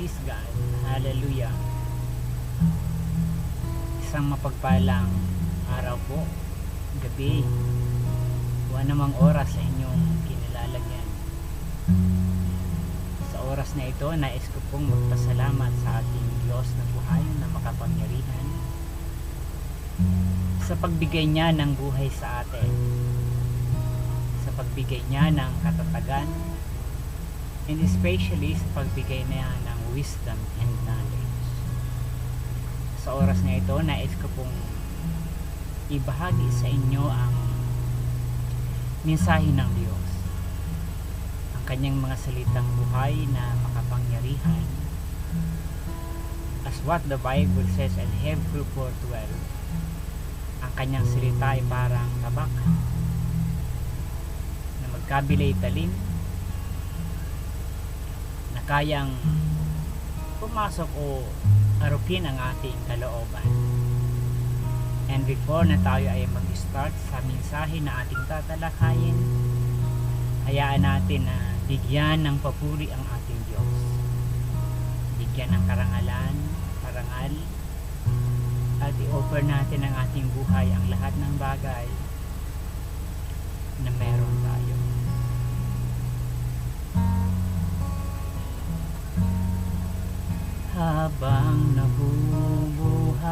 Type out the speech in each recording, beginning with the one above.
Praise God. Hallelujah. Isang mapagpalang araw po, gabi, o anumang oras sa inyong kinilalagyan. Sa oras na ito, nais ko pong magpasalamat sa ating Diyos na buhay na makapangyarihan sa pagbigay niya ng buhay sa atin, sa pagbigay niya ng katatagan, and especially sa pagbigay niya ng wisdom and knowledge. Sa oras na ito, nais ko pong ibahagi sa inyo ang mensahe ng Diyos, ang kanyang mga salitang buhay na makapangyarihan, as what the Bible says in Hebrews 4:12. Ang kanyang salita ay parang tabak na magkabilay talim, na kayang pumasok o arukin ang ating kalooban. And before na tayo ay mag-start sa mensahe na ating tatalakayin, hayaan natin na bigyan ng papuri ang ating Diyos, bigyan ng karangalan, parangal, at i-offer natin ang ating buhay, ang lahat ng bagay na meron tayo. Habang nabubuhay,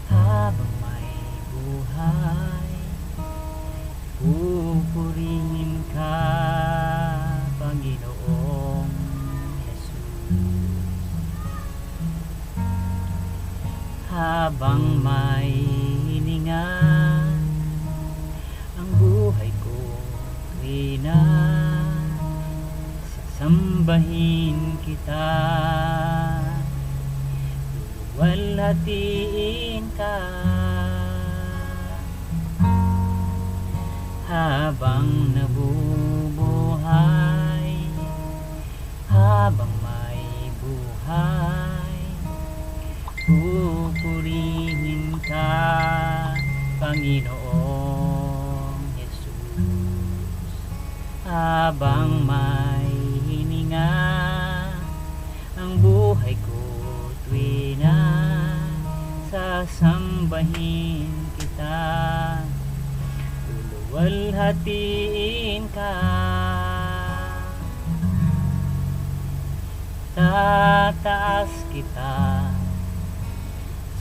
habang may buhay, pupurihin ka, Panginoong Jesus. Habang may hininga, ang buhay ko rina, sasambahin kita, luluwalhatiin ka. Habang nabubuhay, habang may buhay, pupurihin ka, Panginoong Jesus. Habang may hininga, ang buhay ko tuwina, sasambahin kita, luluwalhatiin ka. Tataas kita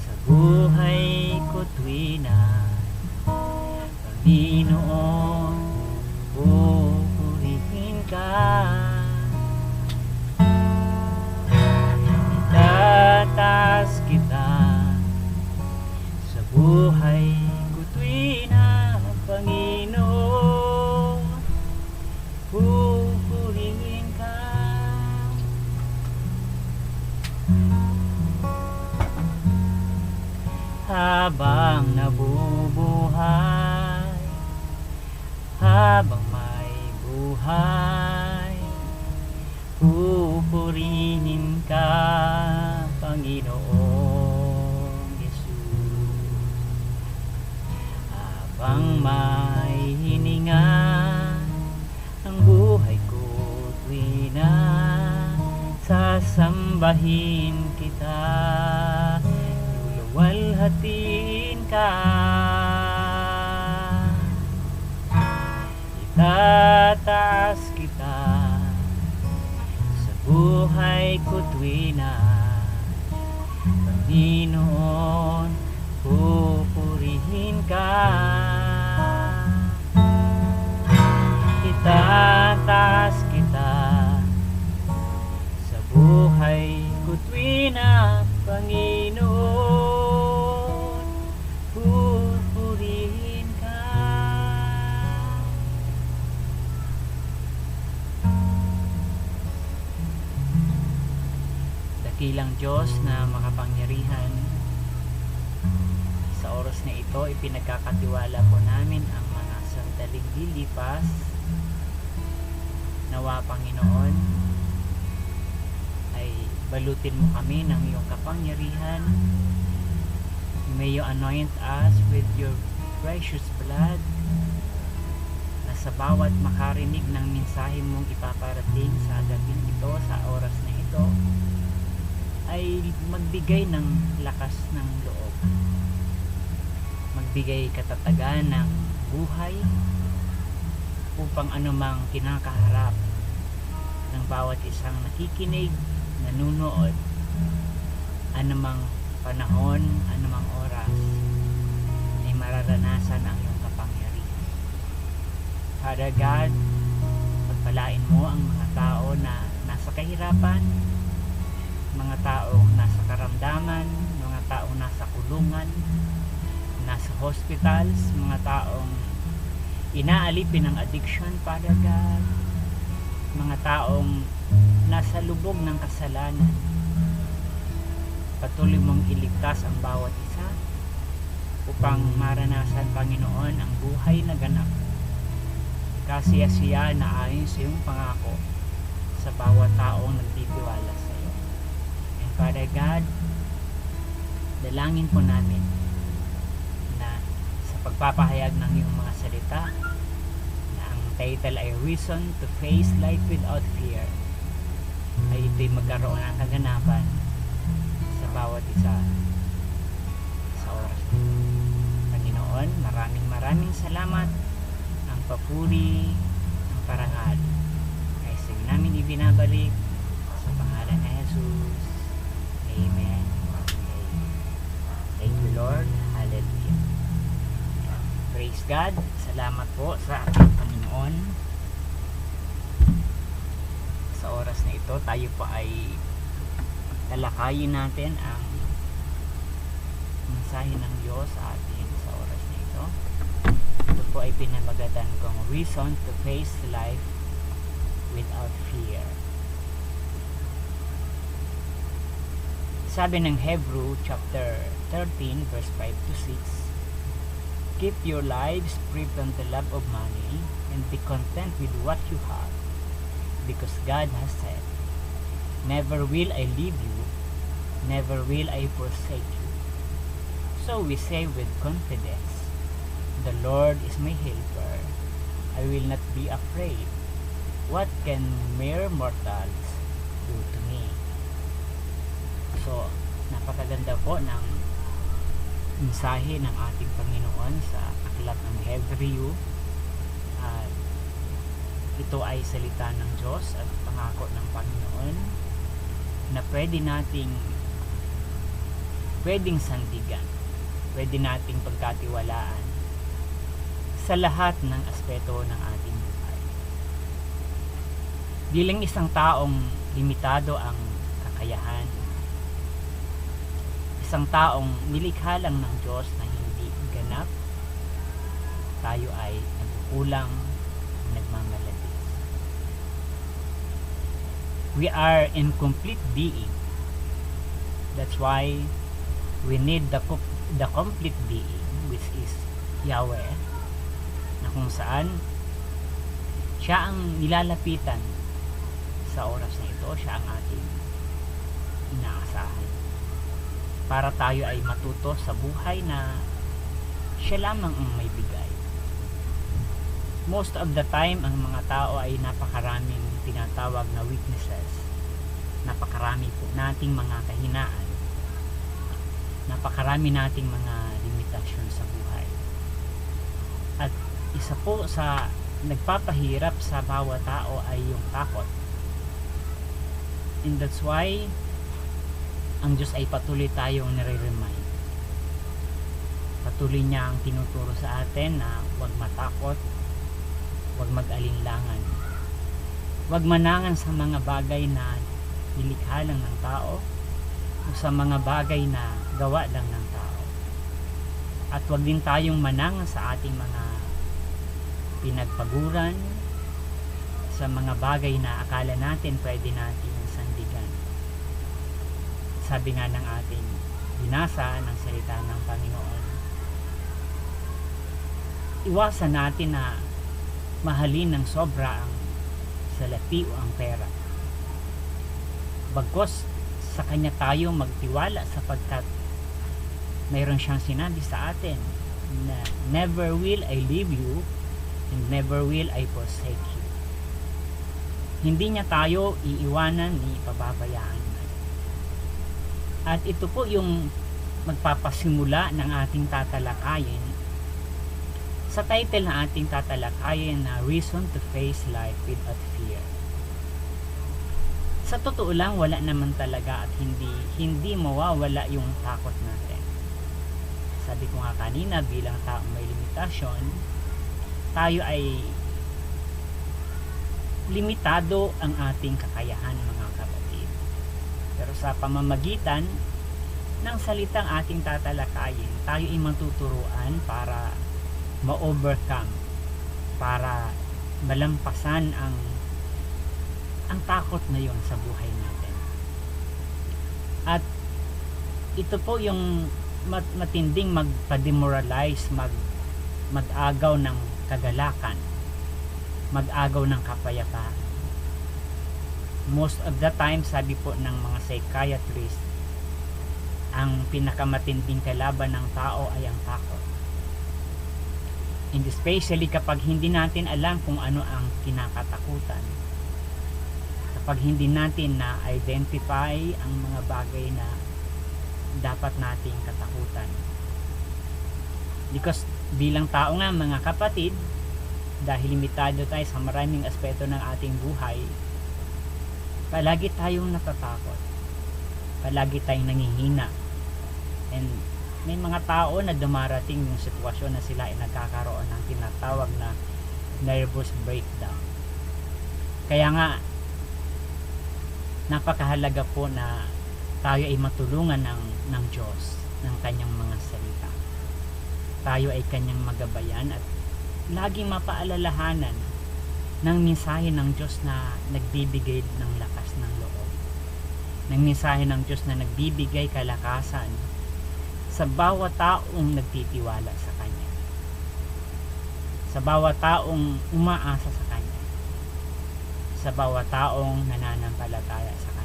sa buhay ko tuwina, Panginoon, pupurihin ka. Itataas kita sa buhay ko tuwina, Panginoon, pupurihin ka. Habang nabubuhay, habang may buhay, pupurihin ka, Panginoong Jesus. Habang may hininga, ang buhay ko tuwina, sasambahin kita, luluwalhatiin ka. Itataas kita sa buhay ko tuwina, Panginoon, pupurihin ka. Itataas kita sa buhay ko tuwina, Panginoon, pupurihin ka. Dakilang Diyos na makapangyarihan, sa oras na ito ipinagkakatiwala po namin ang mga sandaling lilipas. Nawa, Panginoon, ay balutin mo kami ng iyong kapangyarihan. May you anoint us with your precious blood na sa bawat makarinig ng mensahe mong ipaparating sa gabing ito, sa oras na ito, ay magbigay ng lakas ng loob, magbigay katatagan ng buhay upang anumang kinakaharap ng bawat isang nakikinig, nanunood, anumang panahon, anumang oras, ay mararanasan ang iyong kapangyarihan. Father God, pagpalain mo ang mga tao na nasa kahirapan, mga taong nasa karamdaman, mga taong nasa kulungan, nasa hospitals, mga taong inaalipin ng addiction, Father God, mga taong nasa lubog ng kasalanan. Patuloy mong iligtas ang bawat isa upang maranasan, Panginoon, ang buhay na ganap, kasiyasiya na ayon sa iyong pangako sa bawat taong nagtitiwala sa iyo. And Father God, dalangin po namin na sa pagpapahayag ng iyong mga salita, na ang title ay Reason to Face Life Without Fear, ay ito'y magkaroon ng kaganapan sa bawat isa sa oras na ito. Panginoon, maraming salamat. Ang papuri, ang parangal ay sa iyo namin ibinabalik sa pangalan ni Jesus. Amen. Thank you, Lord. Hallelujah. Praise God. Salamat po sa ating Panginoon. Sa oras na ito, tayo po ay talakayin natin ang mensahe ng Diyos sa atin sa oras na ito. Ito po ay pinamagatan kong Reason to Face Life Without Fear. Sabi ng Hebrew chapter 13 verse 5 to 6, keep your lives free from the love of money and be content with what you have, because God has said, never will I leave you, never will I forsake you. So we say with confidence, the Lord is my helper, I will not be afraid. What can mere mortals do to me? So, napakaganda po ng mensahe ng ating Panginoon sa aklat ng Hebreo. Ito ay salita ng Diyos at pangako ng Panginoon na pwedeng sandigan, pwede nating pagkatiwalaan sa lahat ng aspeto ng ating buhay. Bilang isang taong limitado ang kakayahan, isang taong nilikha lang ng Diyos na hindi ganap, tayo ay nagkukulang, nagmamaladis. We are incomplete being. That's why we need the complete being, which is Yahweh, na kung saan siya ang nilalapitan sa oras na ito, siya ang ating inaasahan para tayo ay matuto sa buhay na siya lamang ang may bigay. Most of the time, ang mga tao ay napakaraming tinatawag na weaknesses, napakarami po nating mga kahinaan, napakarami nating mga limitasyon sa buhay. At isa po sa nagpapahirap sa bawat tao ay yung takot. And that's why ang Diyos ay patuloy tayong nire-remind. Patuloy niya ang tinuturo sa atin na huwag matakot, huwag mag-alinlangan, huwag manangan sa mga bagay na nilikha lang ng tao o sa mga bagay na gawa lang ng tao. At huwag din tayong manangan sa ating mga pinagpaguran, sa mga bagay na akala natin pwede natin sandigan. Sabi nga ng ating binasa ng salita ng Panginoon, iwasan natin na mahalin ng sobra ang salapi o ang pera. Bagkus sa Kanya tayo magtiwala, sapagkat mayroon siyang sinabi sa atin na never will I leave you, and never will I forsake you. Hindi niya tayo iiwanan ni pababayaan. At ito po yung magpapasimula ng ating tatalakayin sa title na ating tatalakayin na Reason to Face Life Without Fear. Sa totoo lang, wala naman talaga at hindi mawawala yung takot natin. Sabi ko nga kanina, bilang taong may limitasyon, tayo ay limitado ang ating kakayahan, mga kapatid. Pero sa pamamagitan ng salitang ating tatalakayin, tayo ay matuturuan para ma-overcome, para malampasan ang takot na yon sa buhay natin. At ito po yung matinding magpa-demoralize, mag-agaw ng kagalakan, mag-agaw ng kapayapaan. Most of the time, sabi po ng mga psychiatrist, ang pinakamatinding kalaban ng tao ay ang takot. And especially kapag hindi natin alam kung ano ang kinakatakutan, kapag hindi natin na-identify ang mga bagay na dapat nating katakutan. Because bilang tao nga, mga kapatid, dahil limitado tayo sa maraming aspeto ng ating buhay, palagi tayong natatakot, palagi tayong nangihina. And may mga tao na dumarating yung sitwasyon na sila ay nagkakaroon ng tinatawag na nervous breakdown. Kaya nga napakahalaga po na tayo ay matulungan ng Diyos, ng kanyang mga salita. Tayo ay kanyang magabayan at laging mapaalalahanan ng mensahe ng Diyos na nagbibigay ng lakas ng loob, ng mensahe ng Diyos na nagbibigay kalakasan sa bawat taong nagtitiwala sa Kanya, sa bawat taong umaasa sa Kanya, sa bawat taong nananampalataya sa Kanya.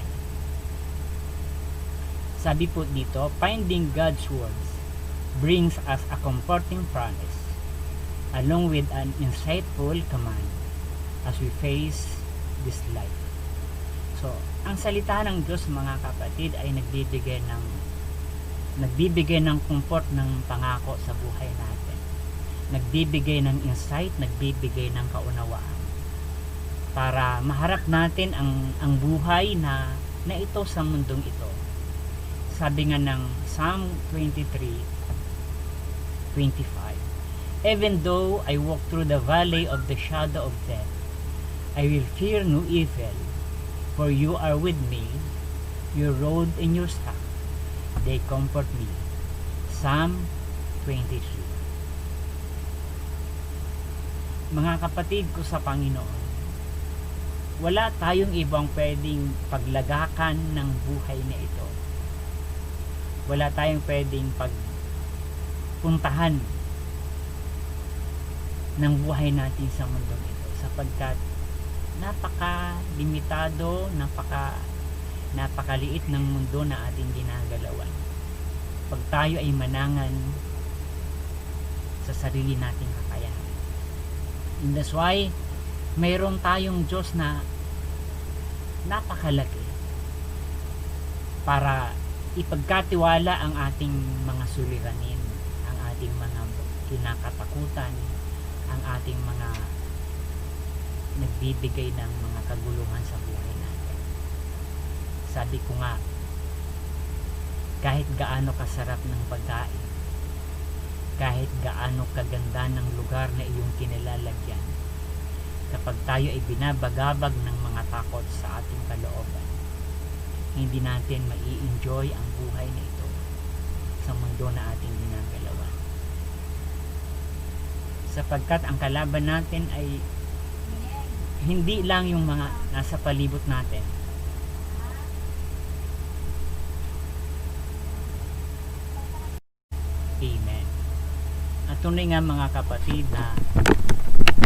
Sabi po dito, finding God's words brings us a comforting promise along with an insightful command as we face this life. So, ang salita ng Diyos, mga kapatid, ay nagbibigay ng comfort, ng pangako sa buhay natin. Nagbibigay ng insight, nagbibigay ng kaunawaan para maharap natin ang buhay na ito sa mundong ito. Sabi nga ng Psalm 23:25, even though I walk through the valley of the shadow of death, I will fear no evil, for you are with me, your rod and your staff, they comfort me. Psalm 23. Mga kapatid ko sa Panginoon, wala tayong ibang pwedeng paglagakan ng buhay na ito. Wala tayong pwedeng pagpuntahan ng buhay natin sa mundong ito, sapagkat napaka-limitado, napakaliit ng mundo na ating ginagalawan. Pag tayo ay manangan sa sarili nating kakayahan. And that's why mayroon tayong Diyos na napakalaki para ipagkatiwala ang ating mga suliranin, ang ating mga kinakatakutan, ang ating mga nagbibigay ng mga kaguluhan sa buhay natin. Sabi ko nga, kahit gaano kasarap ng pagkain, kahit gaano kaganda ng lugar na iyong kinilalagyan, kapag tayo ay binabagabag ng mga takot sa ating kalooban, hindi natin mai-enjoy ang buhay na ito sa mundo na ating ginagalawan. Sapagkat ang kalaban natin ay hindi lang yung mga nasa palibot natin. Amen. At tunay nga, mga kapatid, na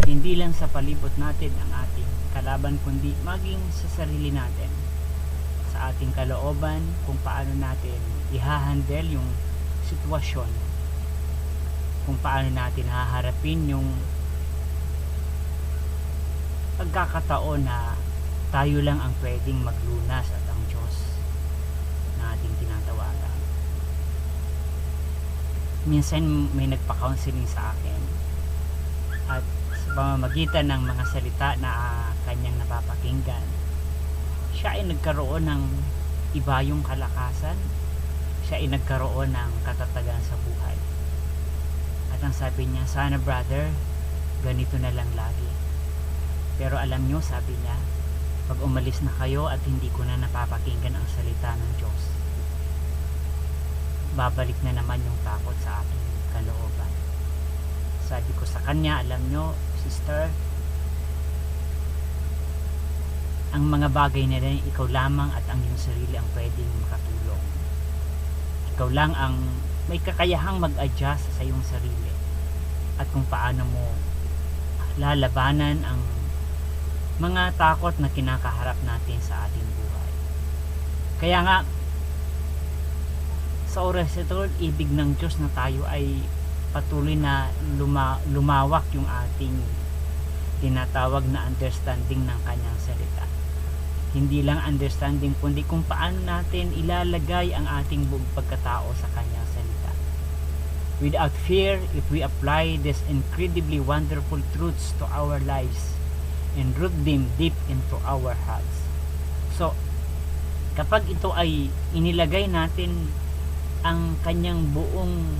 hindi lang sa palibot natin ang ating kalaban, kundi maging sa sarili natin, sa ating kalooban, kung paano natin i-handle yung sitwasyon, kung paano natin haharapin yung pagkakataon na tayo lang ang pwedeng maglunas at ang Diyos na ating tinatawagan. Minsan may nagpa-counseling sa akin at sa pamamagitan ng mga salita na kanyang napapakinggan, siya ay nagkaroon ng iba yung kalakasan, siya ay nagkaroon ng katatagan sa buhay. At ang sabi niya, sana brother, ganito na lang lagi. Pero alam nyo, sabi niya, pag umalis na kayo at hindi ko na napapakinggan ang salita ng Diyos, babalik na naman yung takot sa aking kalooban. Sabi ko sa kanya, alam nyo, sister, ang mga bagay na rin, ikaw lamang at ang iyong sarili ang pwedeng makatulong. Ikaw lang ang may kakayahang mag-adjust sa iyong sarili at kung paano mo lalabanan ang mga takot na kinakaharap natin sa ating buhay. Kaya nga, sa oras ito, ibig ng Diyos na tayo ay patuloy na lumawak yung ating tinatawag na understanding ng kanyang salita. Hindi lang understanding, kundi kung paano natin ilalagay ang ating buong pagkatao sa kanyang salita. Without fear, if we apply these incredibly wonderful truths to our lives and root them deep into our hearts. So, kapag ito ay inilagay natin ang kanyang buong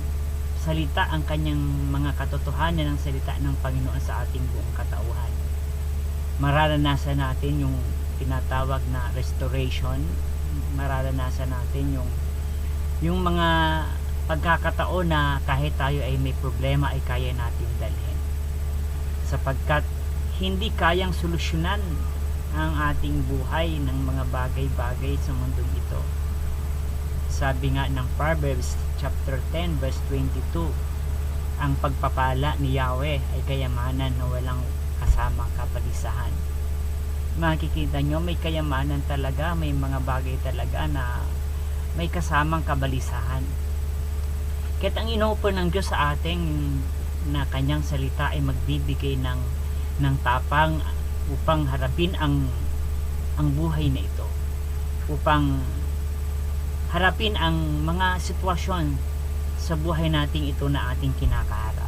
salita, ang kanyang mga katotohanan ng salita ng Panginoon sa ating buong katauhan, mararanasan natin yung tinatawag na restoration, mararanasan natin yung mga pagkakataon na kahit tayo ay may problema ay kaya natin dalhin, sapagkat hindi kayang solusyonan ang ating buhay ng mga bagay-bagay sa mundong ito. Sabi nga ng Proverbs chapter 10 verse 22, ang pagpapala ni Yahweh ay kayamanan na walang kasamang kabalisahan. Makikita nyo, may kayamanan talaga, may mga bagay talaga na may kasamang kabalisahan. Kahit ang inopen ng Diyos sa ating na kanyang salita ay magbibigay ng tapang upang harapin ang buhay na ito, upang harapin ang mga sitwasyon sa buhay nating ito na ating kinakaharap.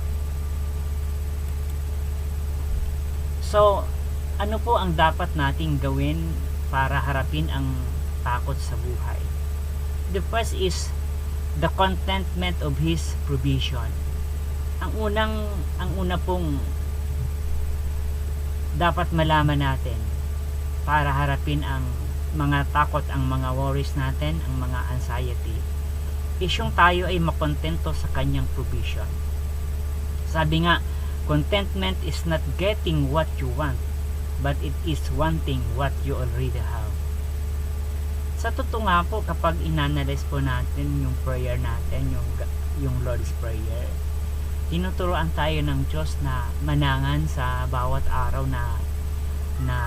So, ano po ang dapat nating gawin para harapin ang takot sa buhay? The first is the contentment of His provision. Ang una pong dapat malaman natin para harapin ang mga takot, ang mga worries natin, ang mga anxiety, is yung tayo ay makontento sa kanyang provision. Sabi nga, contentment is not getting what you want, but it is wanting what you already have. Sa totoo nga po, kapag inanalyze po natin yung prayer natin, yung Lord's Prayer, tinuturoan tayo ng Diyos na manangan sa bawat araw na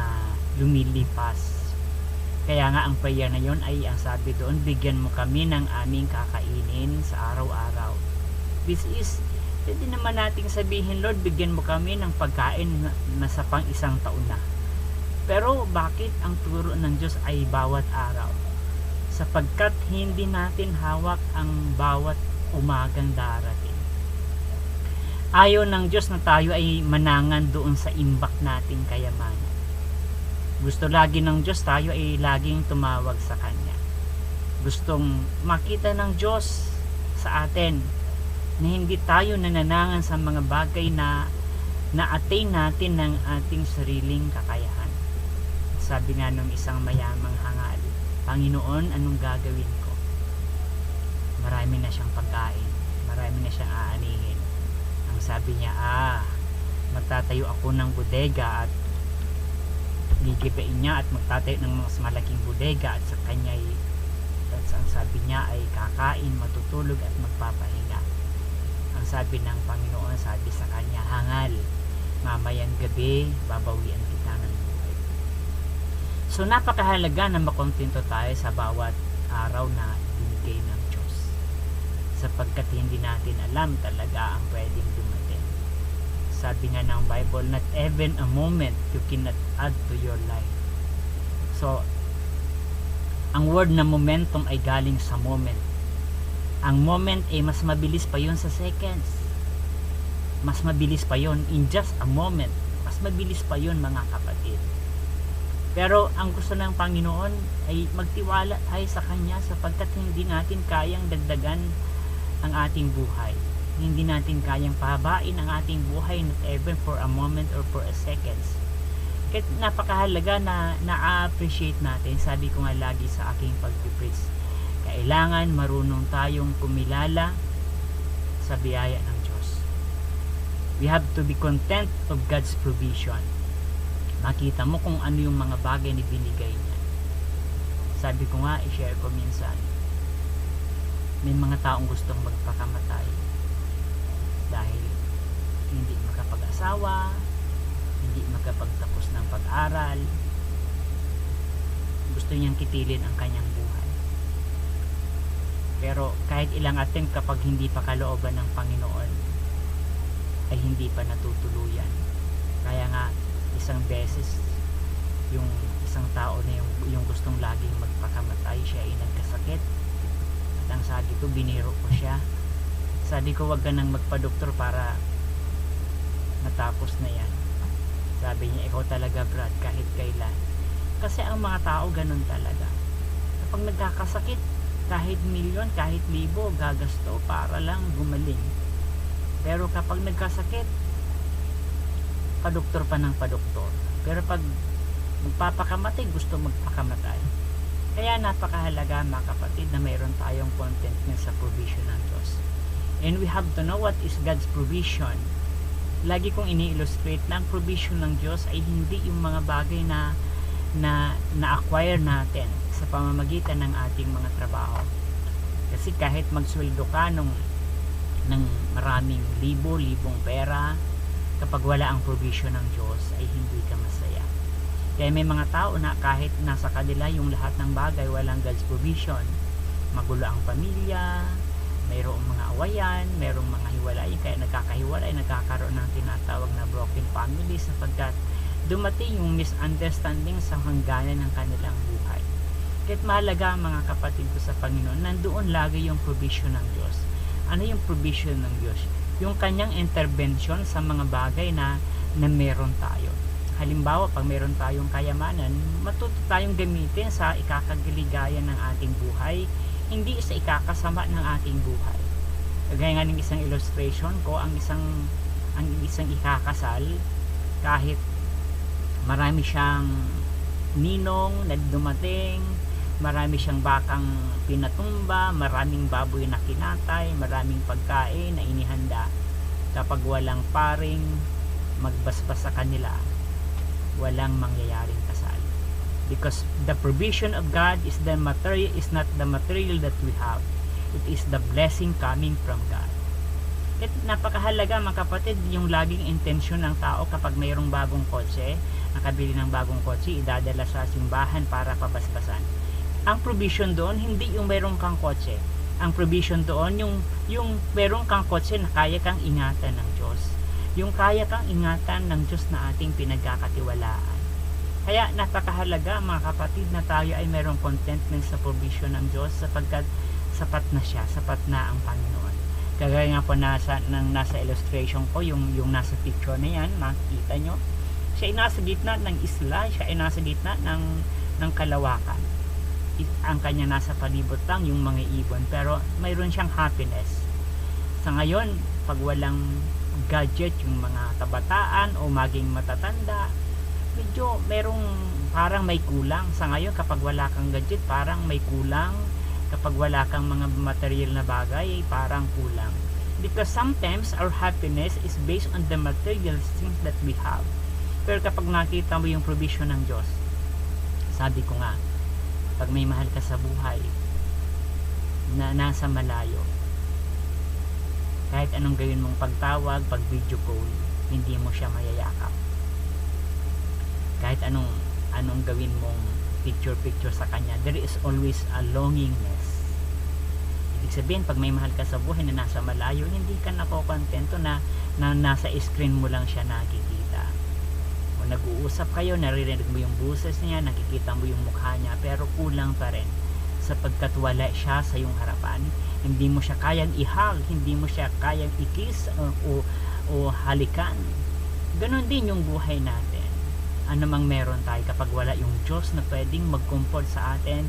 lumilipas. Kaya nga ang prayer na yon ay ang sabi doon, bigyan mo kami ng aming kakainin sa araw-araw. This is, pwede naman nating sabihin, Lord, bigyan mo kami ng pagkain na sa pang isang taon na. Pero bakit ang turo ng Diyos ay bawat araw? Sapagkat hindi natin hawak ang bawat umagang darating. Ayaw ng Diyos na tayo ay manangan doon sa imbak nating kayamanan. Gusto lagi ng Diyos tayo ay laging tumawag sa Kanya. Gustong makita ng Diyos sa atin na hindi tayo nananangan sa mga bagay na na-attain natin ng ating sariling kakayahan. Sabi nga nung isang mayamang hangal, Panginoon, anong gagawin ko? Marami na siyang pagkain, marami na siyang aanihin. Ang sabi niya, magtatayo ako ng bodega at gigibain niya at magtatayo ng mas malaking bodega at sa kanya at ang sabi niya ay kakain, matutulog at magpapahinga. Ang sabi ng Panginoon, sabi sa kanya, hangal, mamayang gabi babawian kita ng buhay. So napakahalaga na makontento tayo sa bawat araw na binigay ng Diyos, sapagkat hindi natin alam talaga ang pwedeng dumating. Sabi Sabi nga ng Bible, not even a moment you cannot add to your life. So, ang word na momentum ay galing sa moment. Ang moment ay mas mabilis pa yon sa seconds. Mas mabilis pa yon in just a moment. Mas mabilis pa yon, mga kapatid. Pero ang gusto ng Panginoon ay magtiwala tayo sa Kanya, sapagkat hindi natin kayang dagdagan ang ating buhay. Hindi natin kayang pahabain ang ating buhay, not even for a moment or for a seconds. Kaya napakahalaga na na-appreciate natin. Sabi ko nga lagi sa aking pag-preach, kailangan marunong tayong kumilala sa biyaya ng Diyos. We have to be content of God's provision. Makita mo kung ano yung mga bagay na binigay niya. Sabi ko nga, i-share ko minsan, may mga taong gustong magpakamatay dahil hindi makapag-asawa, hindi makapagtapos ng pag-aral, gusto niyang kitilin ang kanyang buhay. Pero kahit ilang attempt, kapag hindi pa kalooban ng Panginoon, ay hindi pa natutuluyan. Kaya nga, isang beses, yung isang tao na yung gustong laging magpakamatay, siya ay nagkasakit. At ang sabi ko, biniro ko siya. Sabi ko, wag ka nang magpa-doktor para matapos na yan. Sabi niya, ikaw talaga, Brad, kahit kailan. Kasi ang mga tao ganun talaga. Kapag nagkakasakit, kahit milyon, kahit libo, gagasto para lang gumaling. Pero kapag nagkasakit, padoktor pa ng padoktor. Pero pag magpapakamatay, gusto magpakamatay. Kaya napakahalaga, mga kapatid, na mayroon tayong contentment sa provision ng Diyos. And we have to know what is God's provision. Lagi kong ini-illustrate na ang provision ng Diyos ay hindi yung mga bagay na na-acquire natin sa pamamagitan ng ating mga trabaho. Kasi kahit magsweldo ka ng maraming libong pera, kapag wala ang provision ng Diyos ay hindi ka masaya. Kaya may mga tao na kahit nasa kanila yung lahat ng bagay, walang God's provision. Magulo ang pamilya, mayroong mga awayan, mayroong mga hiwalay, kaya nagkakahiwalay, nagkakaroon ng tinatawag na broken family, sapagkat dumating yung misunderstanding sa hangganan ng kanilang buhay. Kaya't mahalaga, mga kapatid ko sa Panginoon, nandoon lagi yung provision ng Diyos. Ano yung provision ng Diyos? Yung kanyang intervention sa mga bagay na meron tayo. Halimbawa, pag meron tayong kayamanan, matuto tayong gamitin sa ikakagaligayan ng ating buhay, hindi sa ikakasama ng ating buhay. Kagaya nga ng isang illustration ko, ang isang ikakasal, kahit marami siyang ninong na dumating, marami siyang bakang pinatumba, maraming baboy na kinatay, maraming pagkain na inihanda, kapag walang paring magbasbas sa kanila, walang mangyayaring kasal. Because the provision of God is not the material that we have. It is the blessing coming from God. At napakahalaga, mga kapatid, yung laging intensyon ng tao kapag mayroong bagong kotse, nakabili ng bagong kotse, idadala sa simbahan para pabasbasan. Ang provision doon, hindi yung mayroong kang kotse. Ang provision doon, yung mayroong kang kotse na kaya kang ingatan ng Diyos. Yung kaya kang ingatan ng Diyos na ating pinagkakatiwalaan. Kaya napakahalaga, mga kapatid, na tayo ay mayroong contentment sa provision ng Diyos, sapagkat sapat na siya, sapat na ang Panginoon. Kagaya nga po nasa illustration ko, yung nasa picture na yan, makikita nyo, siya ay nasa gitna ng isla, siya ay nasa gitna ng kalawakan. Ang kanya nasa palibot lang yung mga ibon, pero mayroon siyang happiness. Sa ngayon, pag walang gadget yung mga kabataan o maging matatanda, medyo merong parang may kulang. Sa ngayon, kapag wala kang gadget, parang may kulang. Kapag wala kang mga material na bagay, parang kulang. Because sometimes our happiness is based on the material things that we have. Pero kapag nakita mo yung provision ng Diyos, sabi ko nga, pag may mahal ka sa buhay na nasa malayo, kahit anong gawin mong pagtawag, pag video call, hindi mo siya mayayakap. Kahit anong gawin mong picture sa kanya, there is always a longingness. Ibig sabihin, pag may mahal ka sa buhay na nasa malayo, hindi ka nakokontento na nasa screen mo lang siya nakikita. O nag-uusap kayo, naririnig mo yung boses niya, nakikita mo yung mukha niya, pero kulang pa rin sapagkat wala siya sa iyong harapan. Hindi mo siya kayang ihag, hindi mo siya kayang ikis o halikan. Ganon din yung buhay natin. Ano mang meron tayo kapag wala yung Diyos na pwedeng mag-comfort sa atin,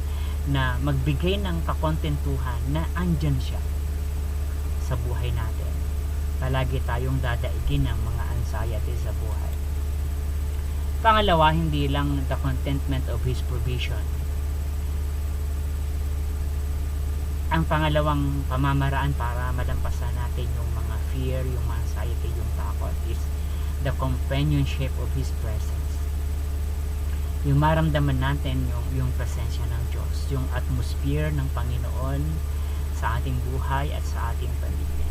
na magbigay ng kakontentuhan na andyan siya sa buhay natin. Palagi tayong dadaigin ng mga anxiety sa buhay. Pangalawa, hindi lang the contentment of His provision. Ang pangalawang pamamaraan para malampasan natin yung mga fear, yung mga anxiety, yung takot is the companionship of His presence. Yung maramdaman natin yung presensya ng Diyos, yung atmosphere ng Panginoon sa ating buhay at sa ating pamilya.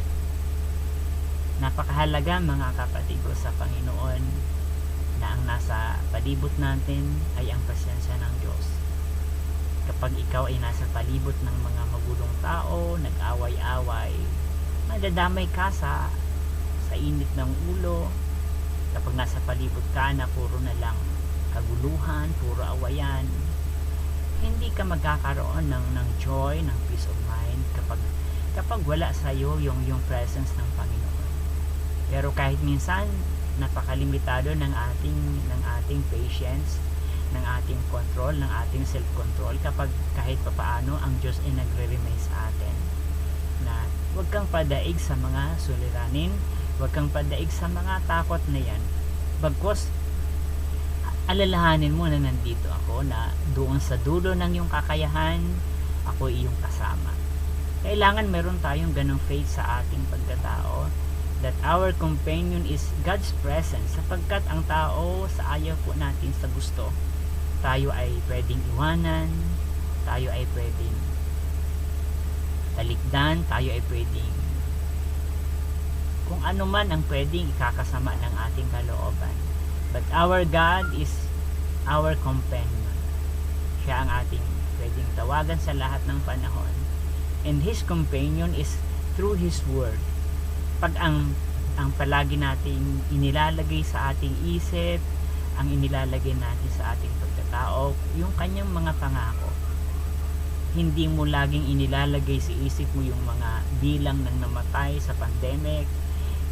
Napakahalaga mga kapatid ko sa Panginoon na ang nasa palibot natin ay ang presensya ng Diyos. Kapag ikaw ay nasa palibot ng mga magulong tao, nag-away-away, madadamay ka sa init ng ulo. Kapag nasa palibot ka na puro na lang kaguluhan, puro awayan, hindi ka magkakaroon ng joy, ng peace of mind kapag wala sa iyo yung presence ng Panginoon. Pero kahit minsan napakalimitado ng ating patience, ng ating control, ng ating self-control, kapag kahit papaano ang Diyos ay nagre-remain sa atin na huwag kang padaig sa mga suliranin, huwag kang padaig sa mga takot na yan, bagkus alalahanin mo na nandito ako, na doon sa dulo ng iyong kakayahan, ako iyong kasama. Kailangan meron tayong ganong faith sa ating pagkatao, that our companion is God's presence, sapagkat ang tao sa ayaw po natin sa gusto, tayo ay pwedeng iwanan, tayo ay pwedeng talikdan, tayo ay pwedeng kung ano man ang pwedeng ikakasama ng ating kalooban. But our God is our companion. Siya ang ating pwedeng tawagan sa lahat ng panahon. And His companion is through His Word. Pag ang palagi nating inilalagay sa ating isip, ang inilalagay natin sa ating pagkatao, yung kanyang mga pangako. Hindi mo laging inilalagay sa isip mo yung mga bilang ng namatay sa pandemic.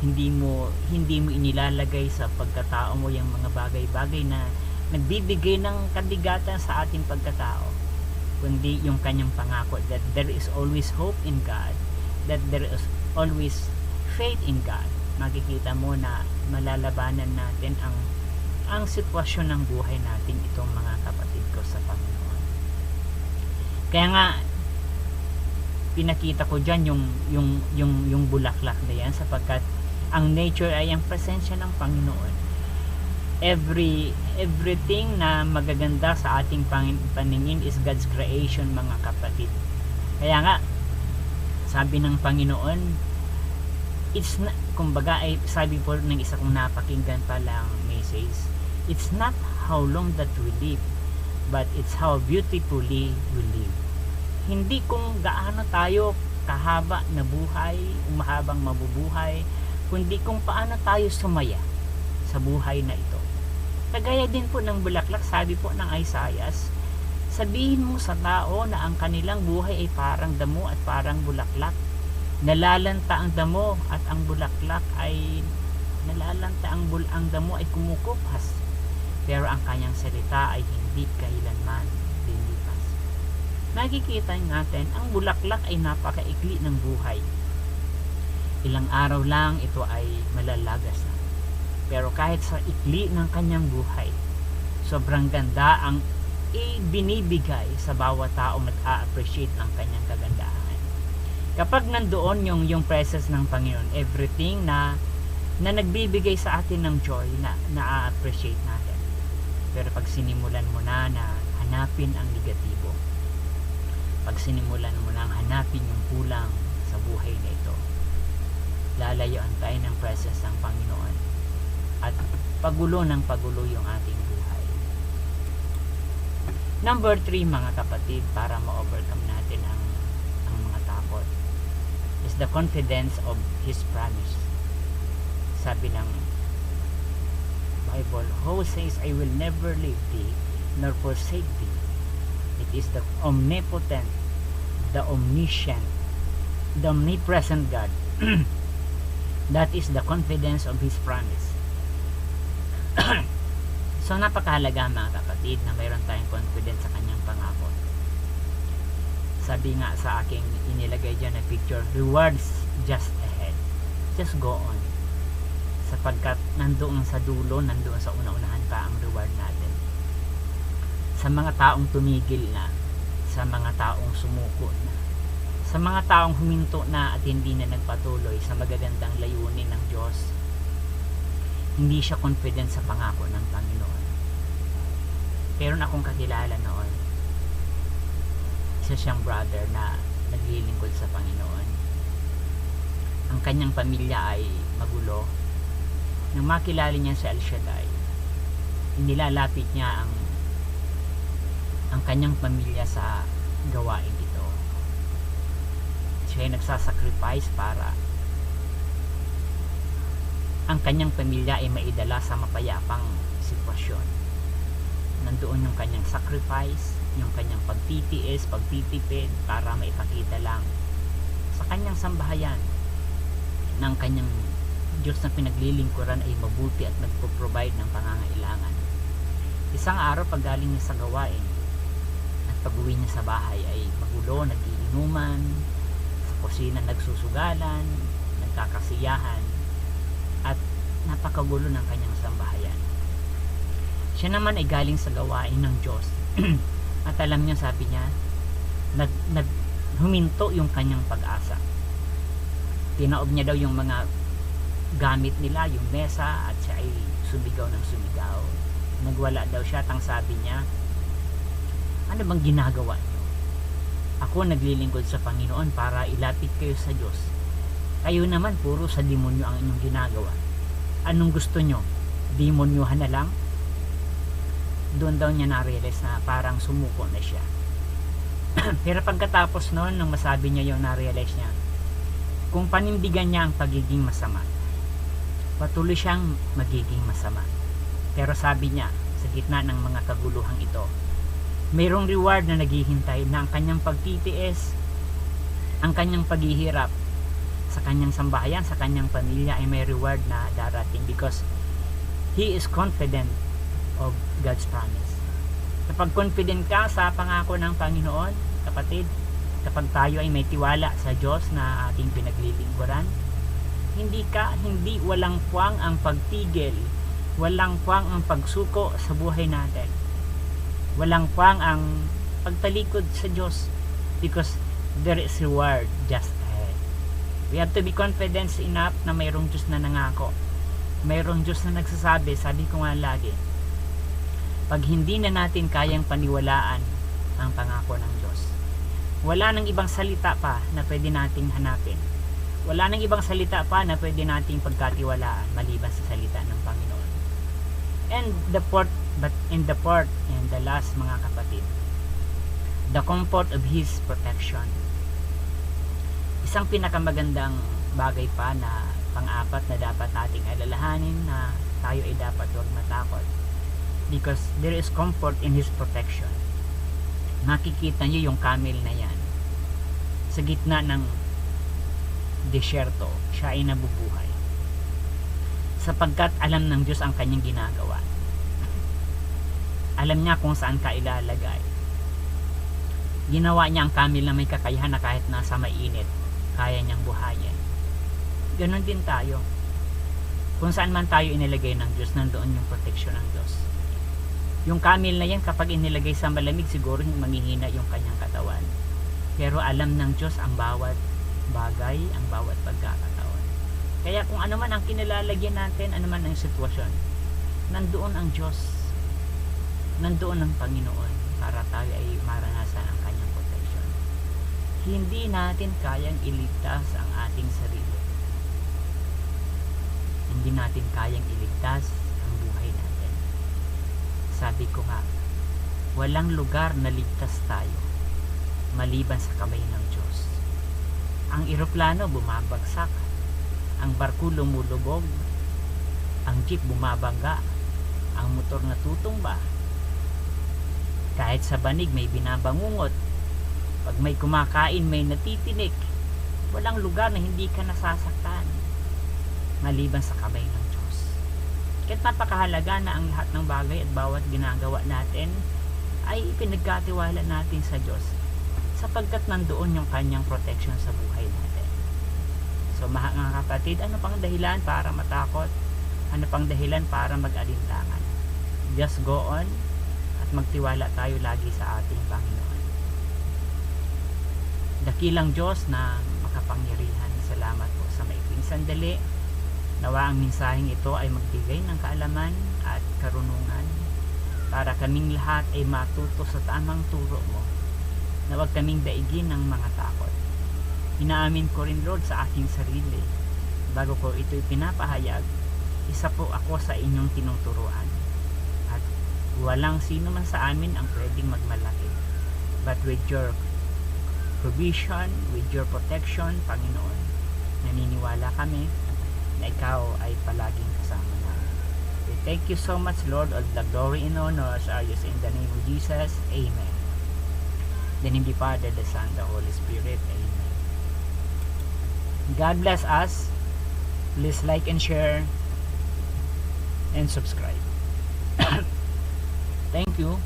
Hindi mo inilalagay sa pagkatao mo yung mga bagay-bagay na nagbibigay ng kabigatan sa ating pagkatao, kundi yung kanyang pangako that there is always hope in God, that there is always faith in God. Makikita mo na malalabanan natin ang sitwasyon ng buhay natin, itong mga kapatid ko sa Panginoon. Kaya nga pinakita ko dyan yung bulaklak na yan, sapagkat ang nature ay ang presensya ng Panginoon. Everything na magaganda sa ating paningin is God's creation, mga kapatid. Kaya nga sabi ng Panginoon, it's not, kumbaga ay sabi po ng isa kong napakinggan palang message, it's not how long that we live, but it's how beautifully we live. Hindi kung gaano tayo kahaba na buhay, mahabang mabubuhay, kundi kung paano tayo sumaya sa buhay na ito. Kagaya din po ng bulaklak, sabi po ng Isaiah, sabihin mo sa tao na ang kanilang buhay ay parang damo at parang bulaklak. Nalalanta ang damo at ang bulaklak ay nalalanta, ang damo ay kumukupas, pero ang kanyang salita ay hindi kailanman lilipas. Nakikita natin, ang bulaklak ay napakaikli ng buhay. Ilang araw lang ito ay malalagas na. Pero kahit sa ikli ng kanyang buhay, sobrang ganda ang ibinibigay sa bawat taong nag-a-appreciate ng kanyang kagandahan. Kapag nandoon yung presence ng Panginoon, everything na nagbibigay sa atin ng joy, na na-appreciate natin. Pero pag sinimulan mo na hanapin ang negatibo, pag sinimulan mo na hanapin yung kulang sa buhay na ito, lalayuan tayo ng presence ng Panginoon at pagulo ng pagulo yung ating buhay. Number 3, mga kapatid, para ma-overcome natin ang mga takot, the confidence of His promise. Sabi ng Bible, who says, I will never leave thee, nor forsake thee. It is the omnipotent, the omniscient, the omnipresent God. That is the confidence of His promise. So napakahalaga mga kapatid na mayroon tayong confidence sa kanyang pangako. Sabi nga sa aking inilagay dyan na picture, rewards just ahead. Just go on. Sapagkat nandoon sa dulo, nandoon sa una-unahan pa ang reward natin. Sa mga taong tumigil na, sa mga taong sumuko na, sa mga taong huminto na at hindi na nagpatuloy sa magagandang layunin ng Diyos, hindi siya confident sa pangako ng Panginoon. Meron akong kakilala noon, isa siyang brother na naglilingkod sa Panginoon. Ang kanyang pamilya ay magulo. Nang makilala niya si El Shaddai, inilalapit niya ang kanyang pamilya sa gawain ito. Siya ay nagsasacrifice para ang kanyang pamilya ay maidala sa mapayapang sitwasyon. Nandoon yung kanyang sacrifice, yung kanyang pagtitiis, pagtitipid para maipakita lang sa kanyang sambahayan ng kanyang Diyos na pinaglilingkuran ay mabuti at nagpo-provide ng pangangailangan. Isang araw pag galing niya sa gawain at pag-uwi niya sa bahay ay magulo, nagiinuman, sa kusina nagsusugalan, nagkakasiyahan, at napakagulo ng kanyang sambahayan. Siya naman ay galing sa gawain ng Diyos. At alam niya, sabi niya, huminto yung kanyang pag-asa. Tinaob niya daw yung mga gamit nila, yung mesa, at siya ay sumigaw ng sumigaw. Nagwala daw siya, tang sabi niya, ano bang ginagawa niyo? Ako naglilingkod sa Panginoon para ilapit kayo sa Diyos. Kayo naman puro sa demonyo ang inyong ginagawa. Anong gusto nyo? Demonyohan na lang? Doon daw niya na-realize na parang sumuko na siya. Pero pagkatapos noon, nung masabi niya yung na-realize niya, kung panindigan niya ang pagiging masama, patuloy siyang magiging masama. Pero sabi niya, sa gitna ng mga kaguluhang ito, mayroong reward na naghihintay na ang kanyang pagtitiis, ang kanyang paghihirap, sa kanyang sambahayan, sa kanyang pamilya ay may reward na darating because he is confident of God's promise. Kapag confident ka sa pangako ng Panginoon, kapatid, kapag tayo ay may tiwala sa Diyos na ating pinaglilingkuran, hindi walang puwang ang pagtigil, walang puwang ang pagsuko sa buhay natin, walang puwang ang pagtalikod sa Diyos because there is reward just ahead. We have to be confident enough na mayroong Diyos na nangako. Mayroong Diyos na nagsasabi, sabi ko nga lagi, pag hindi na natin kayang paniwalaan ang pangako ng Diyos, wala nang ibang salita pa na pwede nating hanapin. Wala nang ibang salita pa na pwede nating pagkatiwalaan maliban sa salita ng Panginoon. And the last mga kapatid, the comfort of His protection. Isang pinakamagandang bagay pa na pang-apat na dapat nating alalahanin na tayo ay dapat huwag matakot because there is comfort in His protection. Makikita niyo yung camel na yan sa gitna ng desyerto, siya ay nabubuhay sapagkat alam ng Diyos ang kanyang ginagawa. Alam niya kung saan ka ilalagay. Ginawa niya ang camel na may kakayahan na kahit nasa mainit kaya niyang buhayin. Ganon din tayo. Kung saan man tayo inilagay ng Diyos, nandoon yung protection ng Diyos. Yung camel na yan, kapag inilagay sa malamig, siguro manghihina yung kanyang katawan. Pero alam ng Diyos ang bawat bagay, ang bawat pagkakataon. Kaya kung ano man ang kinilalagyan natin, ano man ang sitwasyon, nandoon ang Diyos. Nandoon ang Panginoon para tayo ay maranasan ang kanyang protection. Hindi natin kayang iligtas ang ating sarili. Hindi natin kayang iligtas ang buhay natin. Sabi ko nga, walang lugar na ligtas tayo maliban sa kamay ng Diyos. Ang eroplano bumabagsak, ang barko lumulubog, ang jeep bumabangga, ang motor natutumba. Kahit sa banig may binabangungot, pag may kumakain may natitinik, walang lugar na hindi ka nasasaktan maliban sa kamay ng Diyos. Kaya't napakahalaga na ang lahat ng bagay at bawat ginagawa natin ay ipinagkatiwala natin sa Diyos, sapagkat nandoon yung kanyang protection sa buhay natin. So mga kapatid, ano pang dahilan para matakot? Ano pang dahilan para mag-alinlangan? Just go on at magtiwala tayo lagi sa ating Panginoon. Dakilang Diyos na makapangyarihan, salamat po sa maikling sandali. Nawa ang mensaheng ito ay magbigay ng kaalaman at karunungan para kaming lahat ay matuto sa tamang turo mo, na huwag kaming daigin ng mga takot. Inaamin ko rin, Lord, sa aking sarili, bago ko ito'y pinapahayag, isa po ako sa inyong tinuturuan, at walang sino man sa amin ang pwedeng magmalaki. But with your provision, with your protection, Panginoon, naniniwala kami na ikaw ay palaging kasama namin. We thank you so much, Lord. All the glory and honors are yours in the name of Jesus. Amen. The name of the Father, the Son, the Holy Spirit. Amen. God bless us. Please like and share and subscribe. Thank you.